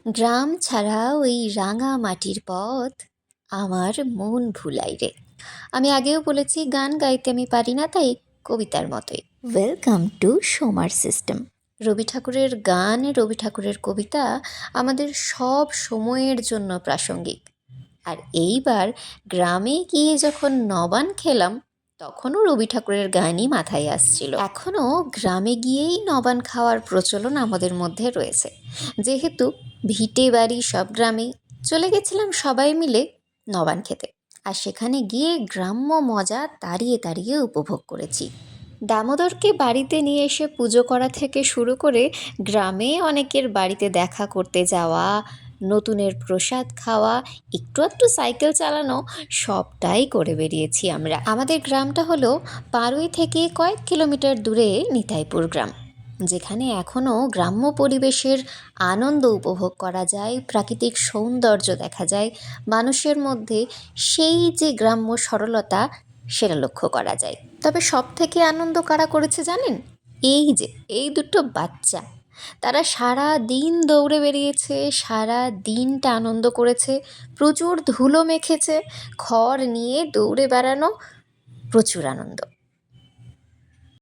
গ্রাম ছাড়া ওই রাঙা মাটির পথ আমার মন ভুলাই রে। আমি আগেও বলেছি গান গাইতে আমি পারি না, তাই কবিতার মতোই। ওয়েলকাম টু সোমার সিস্টেম। রবি ঠাকুরের গান, রবি ঠাকুরের কবিতা আমাদের সব সময়ের জন্য প্রাসঙ্গিক। আর এইবার গ্রামে গিয়ে যখন নবান খেলাম, তখনও রবি ঠাকুরের গানই মাথায় আসছিল। এখনও গ্রামে গিয়েই নবান খাওয়ার প্রচলন আমাদের মধ্যে রয়েছে, যেহেতু ভিটে বাড়ি সব গ্রামেই। চলে গেছিলাম সবাই মিলে নবান খেতে, আর সেখানে গিয়ে গ্রাম্য মজা তাড়িয়ে তাড়িয়ে উপভোগ করেছি। দামোদরকে বাড়িতে নিয়ে এসে পুজো করা থেকে শুরু করে গ্রামে অনেকের বাড়িতে দেখা করতে যাওয়া, নতুনের প্রসাদ খাওয়া, একটু একটু সাইকেল চালানো, সবটাই করে বেরিয়েছি আমরা। আমাদের গ্রামটা হলো পাড়ুই থেকে কয়েক কিলোমিটার দূরে নিতাইপুর গ্রাম, যেখানে এখনও গ্রাম্য পরিবেশের আনন্দ উপভোগ করা যায়, প্রাকৃতিক সৌন্দর্য দেখা যায়, মানুষের মধ্যে সেই যে গ্রাম্য সরলতা সেটা লক্ষ্য করা যায়। তবে সব থেকে আনন্দ কারা করেছে জানেন? এই দুটো বাচ্চা। তারা সারা দিন দৌড়ে বেরিয়েছে, সারা দিনটা আনন্দ করেছে, প্রচুর ধুলো মেখেছে, খড় নিয়ে দৌড়ে বেড়ানো, প্রচুর আনন্দ।